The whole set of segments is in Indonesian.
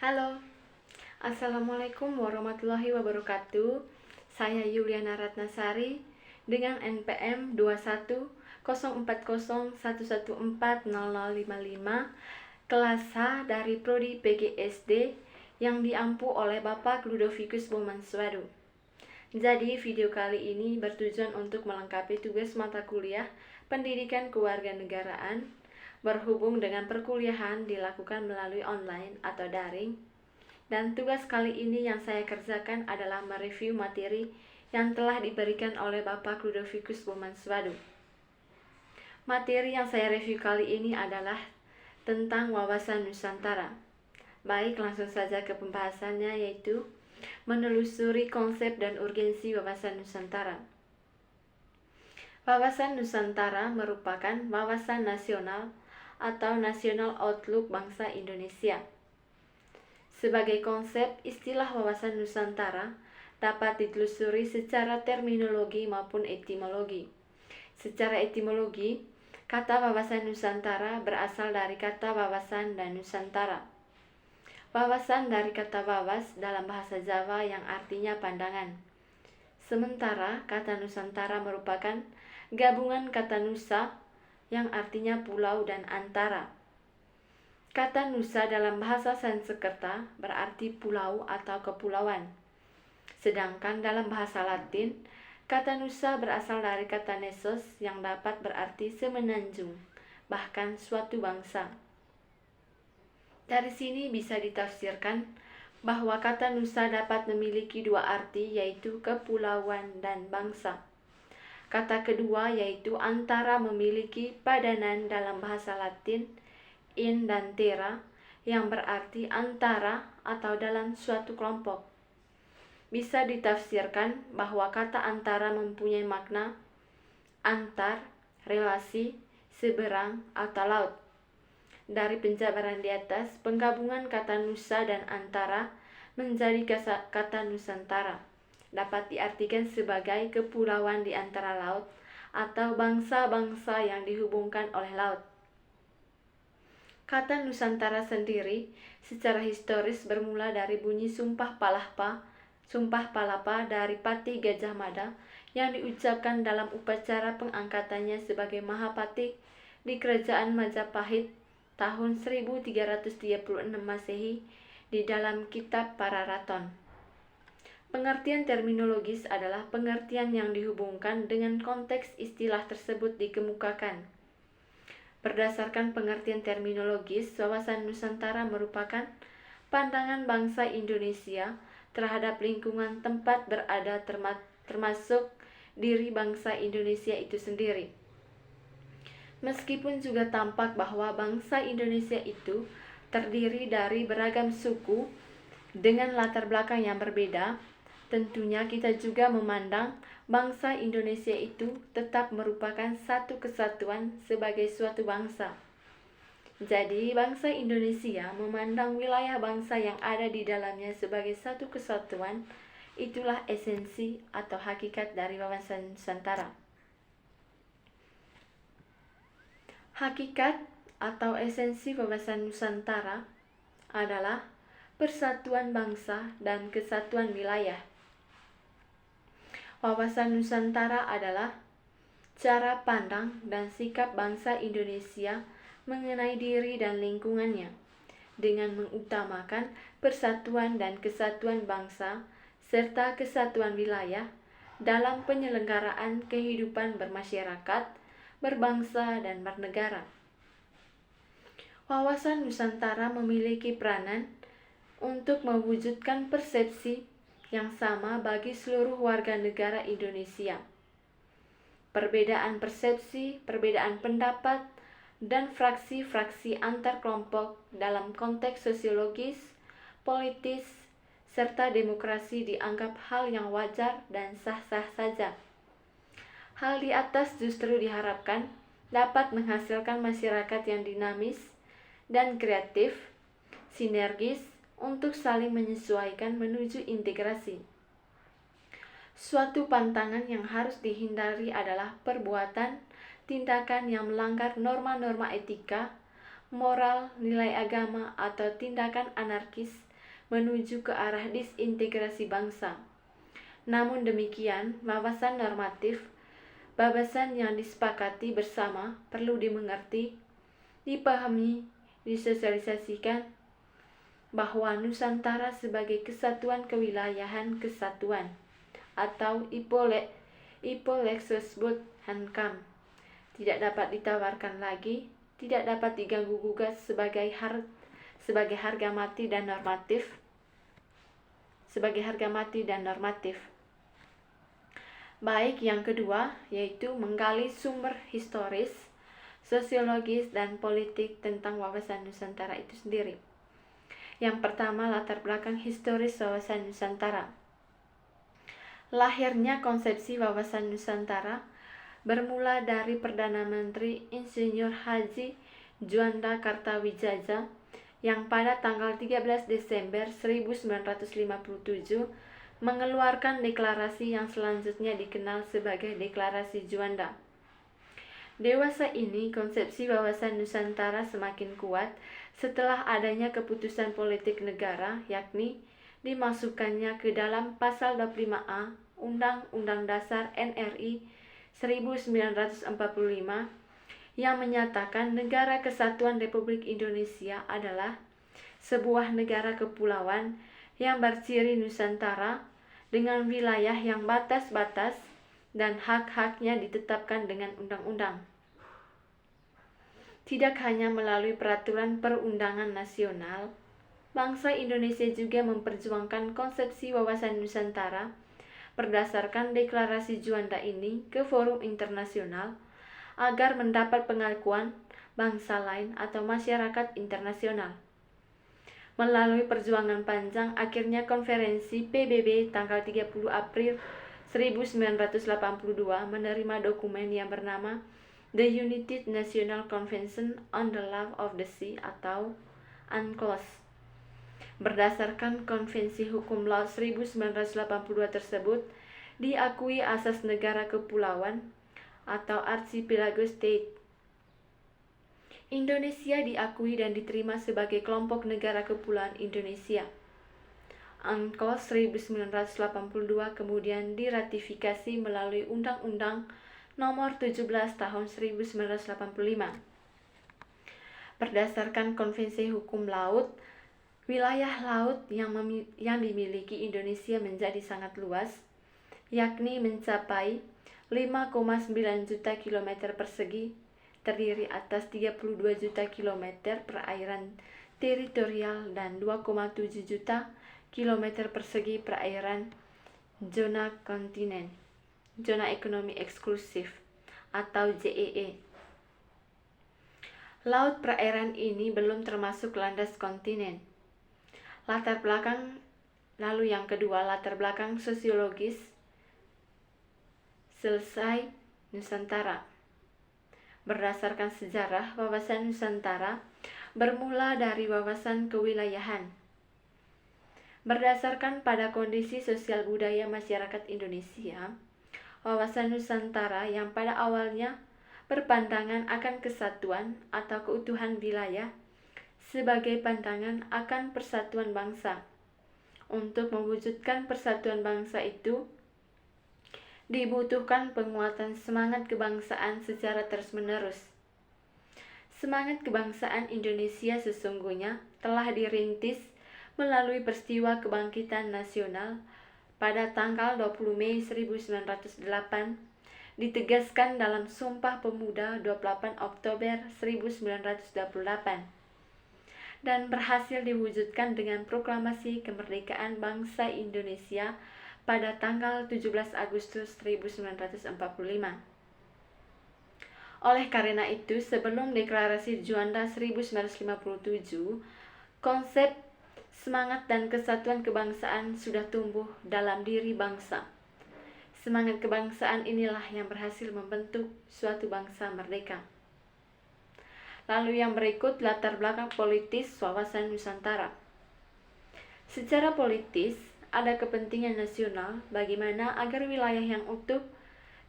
Halo, Assalamualaikum warahmatullahi wabarakatuh. Saya Yuliana Ratnasari dengan NPM 210401140055 kelas H dari Prodi PGSD yang diampu oleh Bapak Ludovicus Bomanswadu. Jadi video kali ini bertujuan untuk melengkapi tugas mata kuliah Pendidikan Kewarganegaraan berhubung dengan perkuliahan dilakukan melalui online atau daring. Dan tugas kali ini yang saya kerjakan adalah mereview materi yang telah diberikan oleh Bapak Ludovicus Bomanswadu. Materi yang saya review kali ini adalah tentang wawasan Nusantara. Baik, langsung saja ke pembahasannya, yaitu menelusuri konsep dan urgensi wawasan Nusantara. Wawasan Nusantara merupakan wawasan nasional atau National Outlook bangsa Indonesia. Sebagai konsep, istilah wawasan Nusantara dapat ditelusuri secara terminologi maupun etimologi. Secara etimologi, kata wawasan Nusantara berasal dari kata wawasan dan Nusantara. Wawasan dari kata wawas dalam bahasa Jawa yang artinya pandangan. Sementara kata Nusantara merupakan gabungan kata Nusa yang artinya pulau dan antara. Kata Nusa dalam bahasa Sanskerta berarti pulau atau kepulauan. Sedangkan dalam bahasa Latin, kata Nusa berasal dari kata Nessos yang dapat berarti semenanjung, bahkan suatu bangsa. Dari sini bisa ditafsirkan bahwa kata Nusa dapat memiliki dua arti, yaitu kepulauan dan bangsa. Kata kedua yaitu antara memiliki padanan dalam bahasa Latin in dan terra yang berarti antara atau dalam suatu kelompok. Bisa ditafsirkan bahwa kata antara mempunyai makna antar, relasi, seberang, atau laut. Dari penjabaran di atas, penggabungan kata Nusa dan antara menjadi kata Nusantara. Dapat diartikan sebagai kepulauan di antara laut atau bangsa-bangsa yang dihubungkan oleh laut. Kata Nusantara sendiri secara historis bermula dari bunyi Sumpah Palapa dari Pati Gajah Mada yang diucapkan dalam upacara pengangkatannya sebagai Mahapati di Kerajaan Majapahit tahun 1336 Masehi di dalam kitab Pararaton. Pengertian terminologis adalah pengertian yang dihubungkan dengan konteks istilah tersebut dikemukakan. Berdasarkan pengertian terminologis, wawasan Nusantara merupakan pandangan bangsa Indonesia terhadap lingkungan tempat berada termasuk diri bangsa Indonesia itu sendiri. Meskipun juga tampak bahwa bangsa Indonesia itu terdiri dari beragam suku dengan latar belakang yang berbeda, tentunya kita juga memandang bangsa Indonesia itu tetap merupakan satu kesatuan sebagai suatu bangsa. Jadi, bangsa Indonesia memandang wilayah bangsa yang ada di dalamnya sebagai satu kesatuan. Itulah esensi atau hakikat dari wawasan Nusantara. Hakikat atau esensi wawasan Nusantara adalah persatuan bangsa dan kesatuan wilayah. Wawasan Nusantara adalah cara pandang dan sikap bangsa Indonesia mengenai diri dan lingkungannya, dengan mengutamakan persatuan dan kesatuan bangsa serta kesatuan wilayah dalam penyelenggaraan kehidupan bermasyarakat, berbangsa, dan bernegara. Wawasan Nusantara memiliki peranan untuk mewujudkan persepsi yang sama bagi seluruh warga negara Indonesia. Perbedaan persepsi, perbedaan pendapat, dan fraksi-fraksi antar kelompok dalam konteks sosiologis, politis, serta demokrasi dianggap hal yang wajar dan sah-sah saja. Hal di atas justru diharapkan dapat menghasilkan masyarakat yang dinamis dan kreatif, sinergis, untuk saling menyesuaikan menuju integrasi. Suatu pantangan yang harus dihindari adalah perbuatan, tindakan yang melanggar norma-norma etika, moral, nilai agama, atau tindakan anarkis menuju ke arah disintegrasi bangsa. Namun demikian, wawasan normatif, babasan yang disepakati bersama perlu dimengerti, dipahami, disosialisasikan, bahwa Nusantara sebagai kesatuan kewilayahan kesatuan atau Ipolexosbud Hankam tidak dapat ditawarkan lagi, tidak dapat diganggu-gugat sebagai harga mati dan normatif. Baik yang kedua, yaitu menggali sumber historis, sosiologis, dan politik tentang wawasan Nusantara itu sendiri. Yang pertama, latar belakang historis wawasan Nusantara. Lahirnya konsepsi wawasan Nusantara bermula dari Perdana Menteri Insinyur Haji Juanda Kartawijaya yang pada tanggal 13 Desember 1957 mengeluarkan deklarasi yang selanjutnya dikenal sebagai Deklarasi Juanda. Dewasa ini, konsepsi wawasan Nusantara semakin kuat setelah adanya keputusan politik negara, yakni dimasukkannya ke dalam Pasal 25A Undang-Undang Dasar NRI 1945 yang menyatakan Negara Kesatuan Republik Indonesia adalah sebuah negara kepulauan yang berciri Nusantara dengan wilayah yang batas-batas dan hak-haknya ditetapkan dengan undang-undang. Tidak hanya melalui peraturan perundangan nasional, bangsa Indonesia juga memperjuangkan konsepsi wawasan Nusantara berdasarkan Deklarasi Juanda ini ke forum internasional agar mendapat pengakuan bangsa lain atau masyarakat internasional. Melalui perjuangan panjang, akhirnya konferensi PBB tanggal 30 April 1982 menerima dokumen yang bernama The United National Convention on the Law of the Sea atau UNCLOS. Berdasarkan Konvensi Hukum Laut 1982 tersebut, diakui asas negara kepulauan atau archipelago state. Indonesia diakui dan diterima sebagai kelompok negara kepulauan Indonesia. UNCLOS 1982 kemudian diratifikasi melalui Undang-Undang Nomor 17 Tahun 1985. Berdasarkan Konvensi Hukum Laut, wilayah laut yang dimiliki Indonesia menjadi sangat luas, yakni mencapai 5,9 juta kilometer persegi, terdiri atas 32 juta kilometer perairan teritorial dan 2,7 juta kilometer persegi perairan zona kontinen, zona ekonomi eksklusif atau ZEE. Laut perairan ini belum termasuk landas kontinen. Lalu yang kedua, latar belakang sosiologis. Selesai Nusantara. Berdasarkan sejarah, wawasan Nusantara bermula dari wawasan kewilayahan. Berdasarkan pada kondisi sosial budaya masyarakat Indonesia, wawasan Nusantara yang pada awalnya berpandangan akan kesatuan atau keutuhan wilayah sebagai pandangan akan persatuan bangsa. Untuk mewujudkan persatuan bangsa itu, dibutuhkan penguatan semangat kebangsaan secara terus-menerus. Semangat kebangsaan Indonesia sesungguhnya telah dirintis melalui peristiwa kebangkitan nasional pada tanggal 20 Mei 1908, ditegaskan dalam Sumpah Pemuda 28 Oktober 1928, dan berhasil diwujudkan dengan Proklamasi Kemerdekaan Bangsa Indonesia pada tanggal 17 Agustus 1945. Oleh karena itu, sebelum Deklarasi Juanda 1957, konsep semangat dan kesatuan kebangsaan sudah tumbuh dalam diri bangsa. Semangat kebangsaan inilah yang berhasil membentuk suatu bangsa merdeka. Lalu yang berikut, latar belakang politis wawasan Nusantara. Secara politis, ada kepentingan nasional bagaimana agar wilayah yang utuh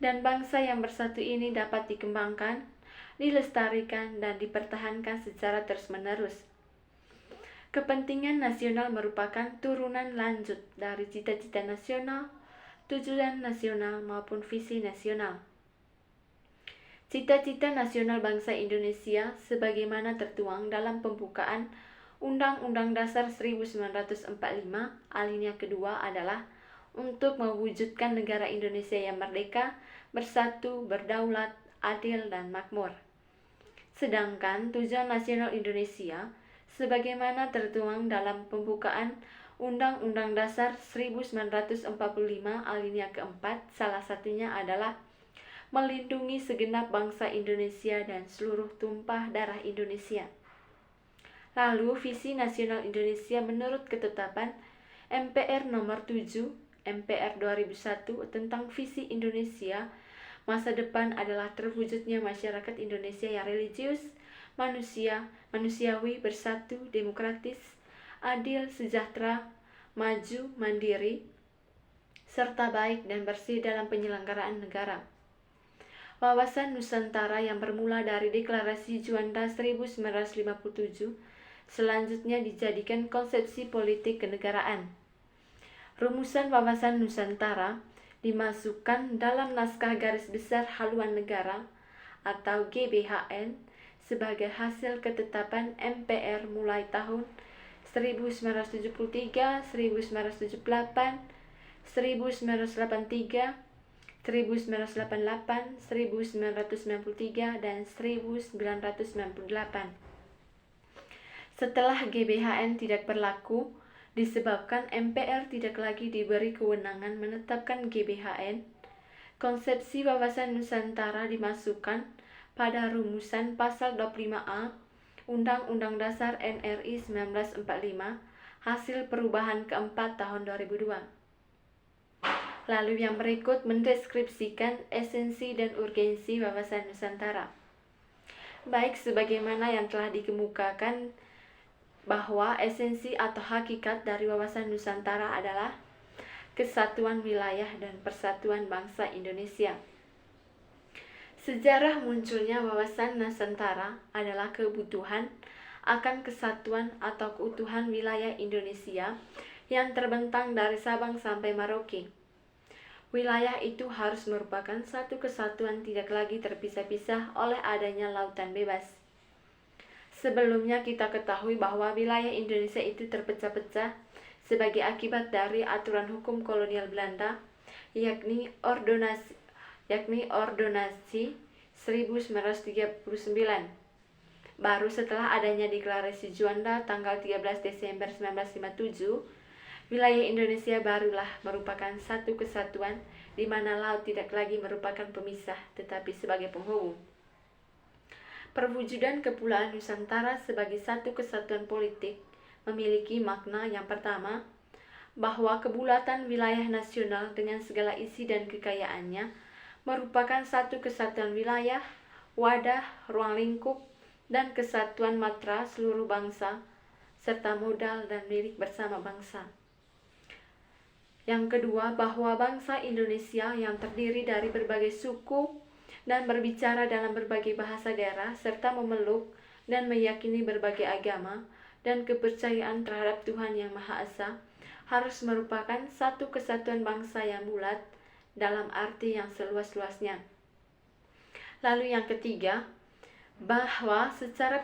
dan bangsa yang bersatu ini dapat dikembangkan, dilestarikan, dan dipertahankan secara terus-menerus. Kepentingan nasional merupakan turunan lanjut dari cita-cita nasional, tujuan nasional maupun visi nasional. Cita-cita nasional bangsa Indonesia sebagaimana tertuang dalam pembukaan Undang-Undang Dasar 1945 alinea kedua adalah untuk mewujudkan negara Indonesia yang merdeka, bersatu, berdaulat, adil, dan makmur. Sedangkan tujuan nasional Indonesia sebagaimana tertuang dalam pembukaan Undang-Undang Dasar 1945 alinea keempat salah satunya adalah melindungi segenap bangsa Indonesia dan seluruh tumpah darah Indonesia. Lalu visi nasional Indonesia menurut ketetapan MPR nomor 7 MPR 2001 tentang visi Indonesia masa depan adalah terwujudnya masyarakat Indonesia yang religius, manusiawi, bersatu, demokratis, adil, sejahtera, maju, mandiri, serta baik dan bersih dalam penyelenggaraan negara. Wawasan Nusantara yang bermula dari Deklarasi Juanda 1957 selanjutnya dijadikan konsepsi politik kenegaraan. Rumusan wawasan Nusantara dimasukkan dalam naskah garis besar haluan negara atau GBHN sebagai hasil ketetapan MPR mulai tahun 1973, 1978, 1983, 1988, 1993, dan 1998. Setelah GBHN tidak berlaku, disebabkan MPR tidak lagi diberi kewenangan menetapkan GBHN, konsepsi wawasan Nusantara dimasukkan pada rumusan pasal 25A Undang-Undang Dasar NRI 1945 hasil perubahan keempat tahun 2002. Lalu yang berikut mendeskripsikan esensi dan urgensi wawasan Nusantara. Baik sebagaimana yang telah dikemukakan bahwa esensi atau hakikat dari wawasan Nusantara adalah kesatuan wilayah dan persatuan bangsa Indonesia. Sejarah munculnya wawasan Nusantara adalah kebutuhan akan kesatuan atau keutuhan wilayah Indonesia yang terbentang dari Sabang sampai Merauke. Wilayah itu harus merupakan satu kesatuan tidak lagi terpisah-pisah oleh adanya lautan bebas. Sebelumnya kita ketahui bahwa wilayah Indonesia itu terpecah-pecah sebagai akibat dari aturan hukum kolonial Belanda, yakni Ordonansi 1939. Baru setelah adanya Deklarasi Juanda tanggal 13 Desember 1957, wilayah Indonesia barulah merupakan satu kesatuan di mana laut tidak lagi merupakan pemisah tetapi sebagai penghubung. Perwujudan Kepulauan Nusantara sebagai satu kesatuan politik memiliki makna yang pertama, bahwa kebulatan wilayah nasional dengan segala isi dan kekayaannya merupakan satu kesatuan wilayah, wadah, ruang lingkup, dan kesatuan matra seluruh bangsa, serta modal dan milik bersama bangsa. Yang kedua, bahwa bangsa Indonesia yang terdiri dari berbagai suku dan berbicara dalam berbagai bahasa daerah serta memeluk dan meyakini berbagai agama dan kepercayaan terhadap Tuhan Yang Maha Esa harus merupakan satu kesatuan bangsa yang bulat dalam arti yang seluas-luasnya. Lalu yang ketiga, bahwa secara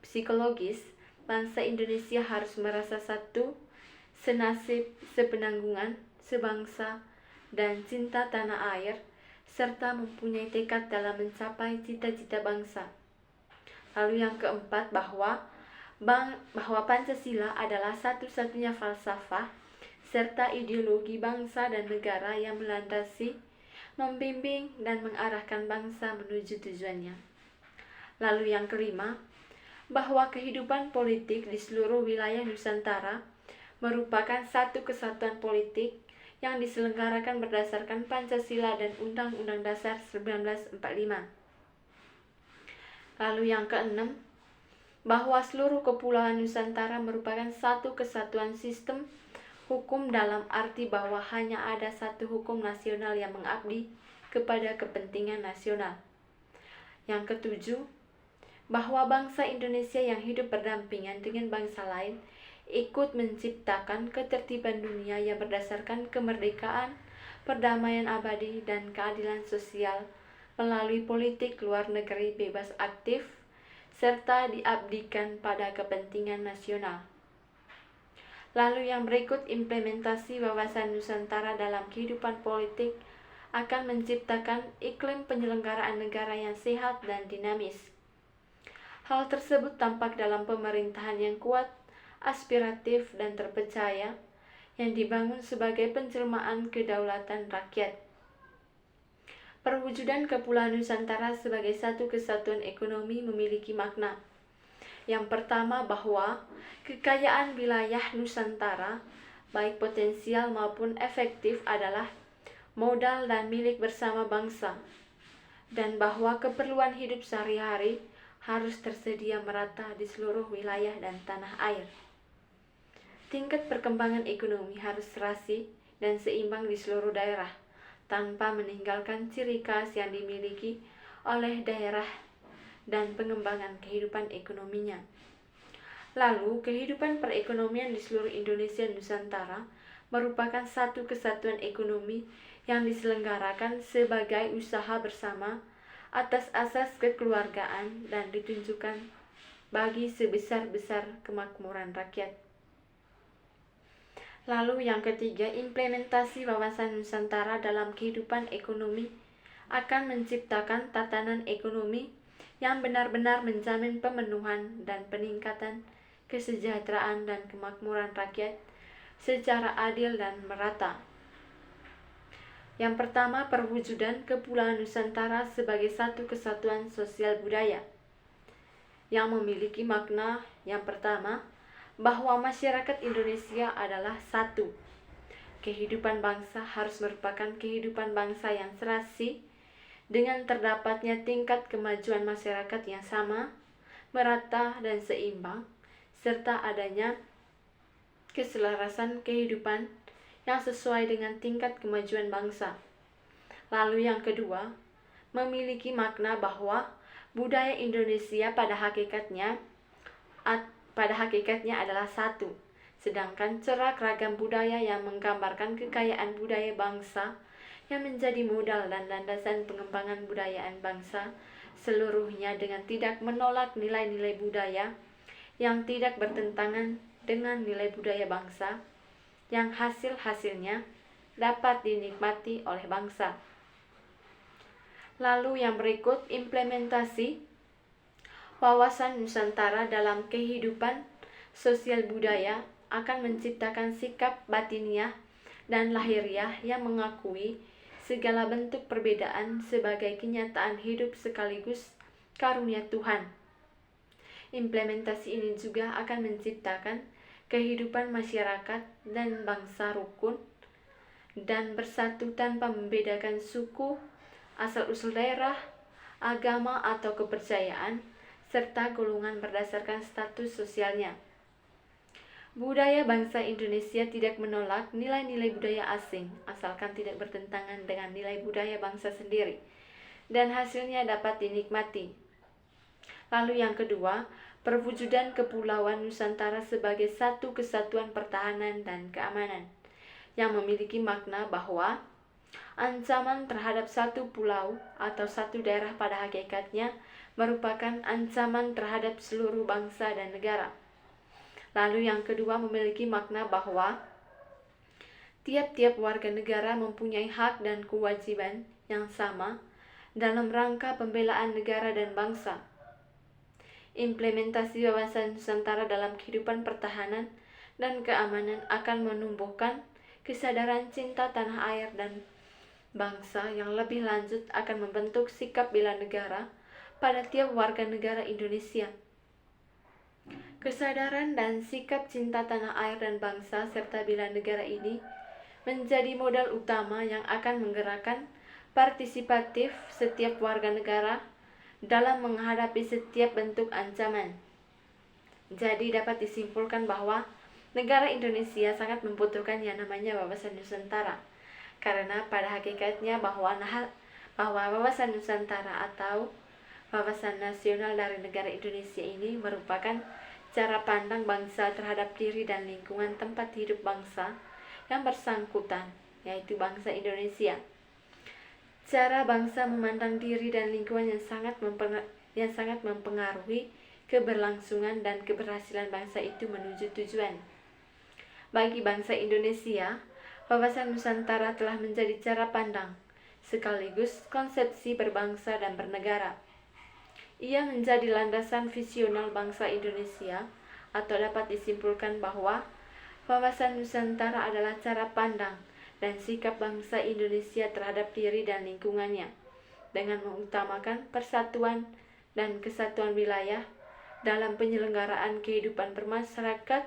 psikologis bangsa Indonesia harus merasa satu, senasib, sepenanggungan, sebangsa, dan cinta tanah air, serta mempunyai tekad dalam mencapai cita-cita bangsa. Lalu yang keempat, bahwa Pancasila adalah satu-satunya falsafah serta ideologi bangsa dan negara yang melandasi, membimbing, dan mengarahkan bangsa menuju tujuannya. Lalu yang kelima, bahwa kehidupan politik di seluruh wilayah Nusantara merupakan satu kesatuan politik yang diselenggarakan berdasarkan Pancasila dan Undang-Undang Dasar 1945. Lalu yang keenam, bahwa seluruh kepulauan Nusantara merupakan satu kesatuan sistem hukum dalam arti bahwa hanya ada satu hukum nasional yang mengabdi kepada kepentingan nasional. Yang ketujuh, bahwa bangsa Indonesia yang hidup berdampingan dengan bangsa lain ikut menciptakan ketertiban dunia yang berdasarkan kemerdekaan, perdamaian abadi, dan keadilan sosial melalui politik luar negeri bebas aktif, serta diabdikan pada kepentingan nasional. Lalu yang berikut, implementasi wawasan Nusantara dalam kehidupan politik akan menciptakan iklim penyelenggaraan negara yang sehat dan dinamis. Hal tersebut tampak dalam pemerintahan yang kuat, aspiratif, dan terpercaya, yang dibangun sebagai penjelmaan kedaulatan rakyat. Perwujudan Kepulauan Nusantara sebagai satu kesatuan ekonomi memiliki makna. Yang pertama, bahwa kekayaan wilayah Nusantara, baik potensial maupun efektif, adalah modal dan milik bersama bangsa, dan bahwa keperluan hidup sehari-hari harus tersedia merata di seluruh wilayah dan tanah air. Tingkat perkembangan ekonomi harus serasi dan seimbang di seluruh daerah, tanpa meninggalkan ciri khas yang dimiliki oleh daerah dan pengembangan kehidupan ekonominya. Lalu, kehidupan perekonomian di seluruh Indonesia Nusantara merupakan satu kesatuan ekonomi yang diselenggarakan sebagai usaha bersama atas asas kekeluargaan dan ditunjukkan bagi sebesar-besar kemakmuran rakyat. Lalu yang ketiga, implementasi wawasan Nusantara dalam kehidupan ekonomi akan menciptakan tatanan ekonomi yang benar-benar menjamin pemenuhan dan peningkatan kesejahteraan dan kemakmuran rakyat secara adil dan merata. Yang pertama, perwujudan Kepulauan Nusantara sebagai satu kesatuan sosial budaya, yang memiliki makna yang pertama, bahwa masyarakat Indonesia adalah satu. Kehidupan bangsa harus merupakan kehidupan bangsa yang serasi, dengan terdapatnya tingkat kemajuan masyarakat yang sama, merata, dan seimbang, serta adanya keselarasan kehidupan yang sesuai dengan tingkat kemajuan bangsa. Lalu yang kedua, memiliki makna bahwa budaya Indonesia pada hakikatnya adalah satu, sedangkan corak ragam budaya yang menggambarkan kekayaan budaya bangsa yang menjadi modal dan landasan pengembangan budayaan bangsa seluruhnya, dengan tidak menolak nilai-nilai budaya yang tidak bertentangan dengan nilai budaya bangsa, yang hasil-hasilnya dapat dinikmati oleh bangsa. Lalu yang berikut, implementasi wawasan Nusantara dalam kehidupan sosial budaya akan menciptakan sikap batiniah dan lahiriah yang mengakui segala bentuk perbedaan sebagai kenyataan hidup sekaligus karunia Tuhan. Implementasi ini juga akan menciptakan kehidupan masyarakat dan bangsa rukun dan bersatu tanpa membedakan suku, asal-usul daerah, agama atau kepercayaan, serta golongan berdasarkan status sosialnya. Budaya bangsa Indonesia tidak menolak nilai-nilai budaya asing, asalkan tidak bertentangan dengan nilai budaya bangsa sendiri, dan hasilnya dapat dinikmati. Lalu yang kedua, perwujudan Kepulauan Nusantara sebagai satu kesatuan pertahanan dan keamanan, yang memiliki makna bahwa ancaman terhadap satu pulau atau satu daerah pada hakikatnya merupakan ancaman terhadap seluruh bangsa dan negara. Lalu yang kedua, memiliki makna bahwa tiap-tiap warga negara mempunyai hak dan kewajiban yang sama dalam rangka pembelaan negara dan bangsa. Implementasi wawasan Nusantara dalam kehidupan pertahanan dan keamanan akan menumbuhkan kesadaran cinta tanah air dan bangsa yang lebih lanjut, akan membentuk sikap bela negara pada tiap warga negara Indonesia. Kesadaran dan sikap cinta tanah air dan bangsa serta bela negara ini menjadi modal utama yang akan menggerakkan partisipatif setiap warga negara dalam menghadapi setiap bentuk ancaman. Jadi dapat disimpulkan bahwa negara Indonesia sangat membutuhkan yang namanya wawasan Nusantara, karena pada hakikatnya bahwa wawasan Nusantara atau wawasan nasional dari negara Indonesia ini merupakan cara pandang bangsa terhadap diri dan lingkungan tempat hidup bangsa yang bersangkutan, yaitu bangsa Indonesia. Cara bangsa memandang diri dan lingkungan yang sangat mempengaruhi keberlangsungan dan keberhasilan bangsa itu menuju tujuan. Bagi bangsa Indonesia, wawasan Nusantara telah menjadi cara pandang, sekaligus konsepsi berbangsa dan bernegara. Ia menjadi landasan visional bangsa Indonesia, atau dapat disimpulkan bahwa wawasan Nusantara adalah cara pandang dan sikap bangsa Indonesia terhadap diri dan lingkungannya, dengan mengutamakan persatuan dan kesatuan wilayah dalam penyelenggaraan kehidupan bermasyarakat,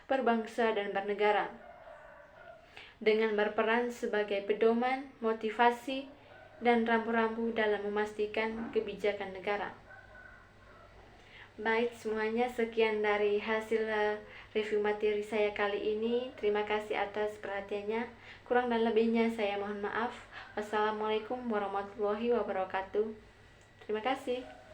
berbangsa, dan bernegara, dengan berperan sebagai pedoman, motivasi, dan rambu-rambu dalam memastikan kebijakan negara. Baik semuanya, sekian dari hasil review materi saya kali ini. Terima kasih atas perhatiannya. Kurang dan lebihnya saya mohon maaf. Wassalamualaikum warahmatullahi wabarakatuh. Terima kasih.